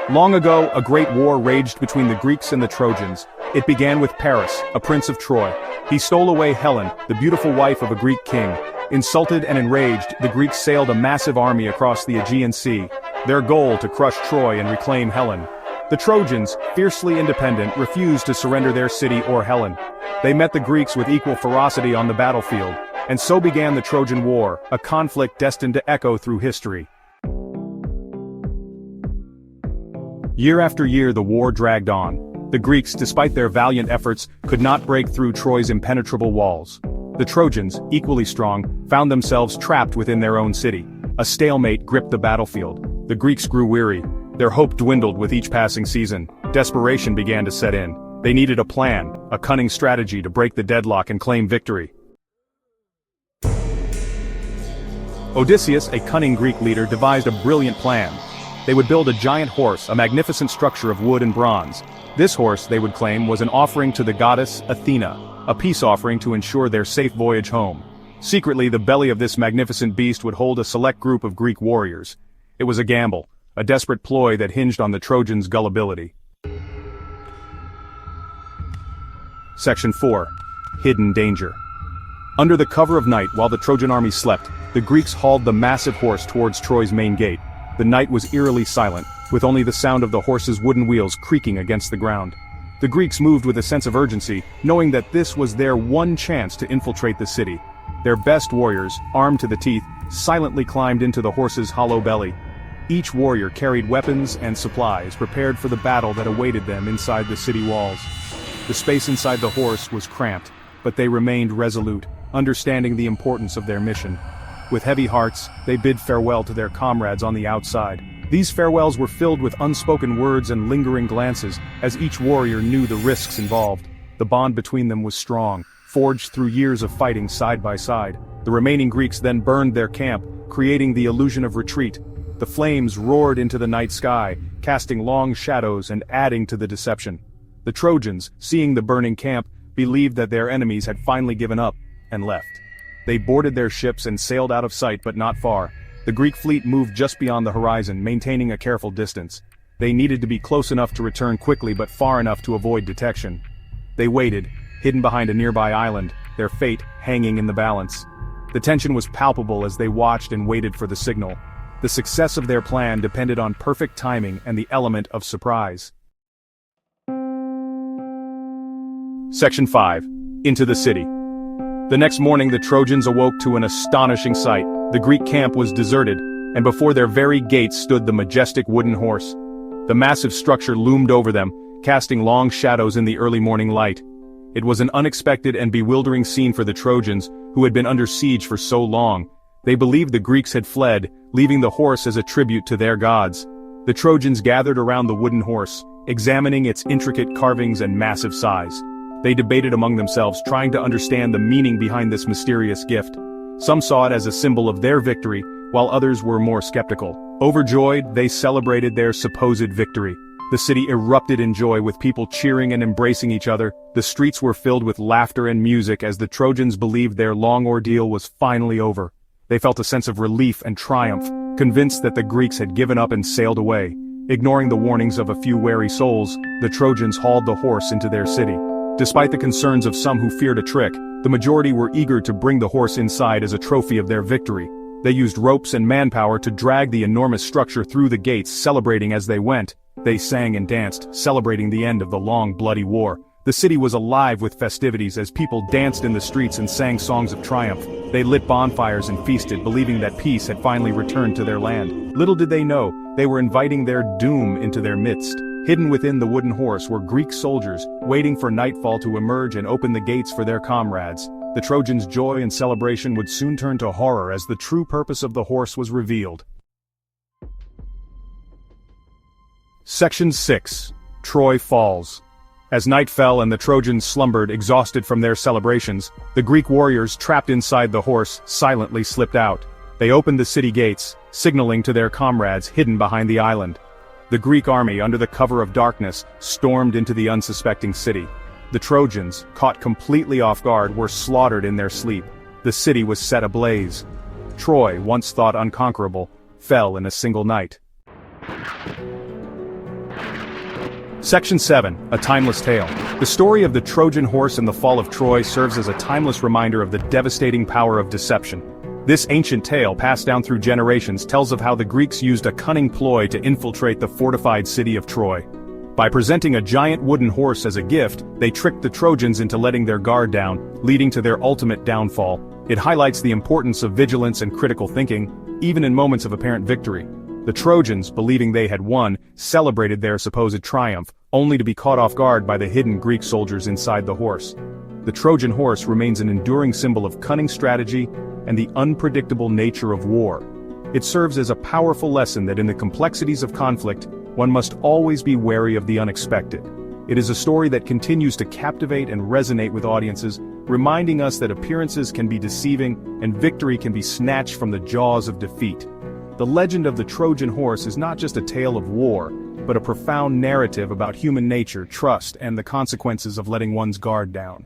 Long ago, a great war raged between the Greeks and the Trojans. It began with Paris, a prince of Troy. He stole away Helen, the beautiful wife of a Greek king. Insulted and enraged, the Greeks sailed a massive army across the Aegean Sea, their goal to crush Troy and reclaim Helen. The Trojans, fiercely independent, refused to surrender their city or Helen. They met the Greeks with equal ferocity on the battlefield, and so began the Trojan War, a conflict destined to echo through history. Year after year the war dragged on. The Greeks, despite their valiant efforts, could not break through Troy's impenetrable walls. The Trojans, equally strong, found themselves trapped within their own city. A stalemate gripped the battlefield. The Greeks grew weary. Their hope dwindled with each passing season. Desperation began to set in. They needed a plan, a cunning strategy to break the deadlock and claim victory. Odysseus, a cunning Greek leader, devised a brilliant plan. They would build a giant horse, a magnificent structure of wood and bronze. This horse, they would claim, was an offering to the goddess Athena, a peace offering to ensure their safe voyage home. Secretly, the belly of this magnificent beast would hold a select group of Greek warriors. It was a gamble, a desperate ploy that hinged on the Trojans' gullibility. Section 4. Hidden Danger. Under the cover of night, while the Trojan army slept, the Greeks hauled the massive horse towards Troy's main gate. The night was eerily silent, with only the sound of the horse's wooden wheels creaking against the ground. The Greeks moved with a sense of urgency, knowing that this was their one chance to infiltrate the city. Their best warriors, armed to the teeth, silently climbed into the horse's hollow belly. Each warrior carried weapons and supplies prepared for the battle that awaited them inside the city walls. The space inside the horse was cramped, but they remained resolute, understanding the importance of their mission. With heavy hearts, they bid farewell to their comrades on the outside. These farewells were filled with unspoken words and lingering glances, as each warrior knew the risks involved. The bond between them was strong, forged through years of fighting side by side. The remaining Greeks then burned their camp, creating the illusion of retreat. The flames roared into the night sky, casting long shadows and adding to the deception. The Trojans, seeing the burning camp, believed that their enemies had finally given up, and left. They boarded their ships and sailed out of sight, but not far. The Greek fleet moved just beyond the horizon, maintaining a careful distance. They needed to be close enough to return quickly but far enough to avoid detection. They waited, hidden behind a nearby island, their fate hanging in the balance. The tension was palpable as they watched and waited for the signal. The success of their plan depended on perfect timing and the element of surprise. Section 5. Into the city. The next morning the Trojans awoke to an astonishing sight. The Greek camp was deserted, and before their very gates stood the majestic wooden horse. The massive structure loomed over them, casting long shadows in the early morning light. It was an unexpected and bewildering scene for the Trojans, who had been under siege for so long. They believed the Greeks had fled, leaving the horse as a tribute to their gods. The Trojans gathered around the wooden horse, examining its intricate carvings and massive size. They debated among themselves, trying to understand the meaning behind this mysterious gift. Some saw it as a symbol of their victory, while others were more skeptical. Overjoyed, they celebrated their supposed victory. The city erupted in joy, with people cheering and embracing each other. The streets were filled with laughter and music as the Trojans believed their long ordeal was finally over. They felt a sense of relief and triumph, convinced that the Greeks had given up and sailed away. Ignoring the warnings of a few wary souls, the Trojans hauled the horse into their city. Despite the concerns of some who feared a trick, the majority were eager to bring the horse inside as a trophy of their victory. They used ropes and manpower to drag the enormous structure through the gates, celebrating as they went. They sang and danced, celebrating the end of the long, bloody war. The city was alive with festivities as people danced in the streets and sang songs of triumph. They lit bonfires and feasted, believing that peace had finally returned to their land. Little did they know, they were inviting their doom into their midst. Hidden within the wooden horse were Greek soldiers, waiting for nightfall to emerge and open the gates for their comrades. The Trojans' joy and celebration would soon turn to horror as the true purpose of the horse was revealed. Section 6. Troy Falls. As night fell and the Trojans slumbered, exhausted from their celebrations, the Greek warriors trapped inside the horse silently slipped out. They opened the city gates, signaling to their comrades hidden behind the island. The Greek army, under the cover of darkness, stormed into the unsuspecting city. The Trojans, caught completely off guard, were slaughtered in their sleep. The city was set ablaze. Troy, once thought unconquerable, fell in a single night. Section 7, A Timeless Tale. The story of the Trojan Horse and the fall of Troy serves as a timeless reminder of the devastating power of deception. This ancient tale, passed down through generations, tells of how the Greeks used a cunning ploy to infiltrate the fortified city of Troy. By presenting a giant wooden horse as a gift, they tricked the Trojans into letting their guard down, leading to their ultimate downfall. It highlights the importance of vigilance and critical thinking, even in moments of apparent victory. The Trojans, believing they had won, celebrated their supposed triumph, only to be caught off guard by the hidden Greek soldiers inside the horse. The Trojan horse remains an enduring symbol of cunning strategy and the unpredictable nature of war. It serves as a powerful lesson that in the complexities of conflict, one must always be wary of the unexpected. It is a story that continues to captivate and resonate with audiences, reminding us that appearances can be deceiving and victory can be snatched from the jaws of defeat. The legend of the Trojan horse is not just a tale of war, but a profound narrative about human nature, trust, and the consequences of letting one's guard down.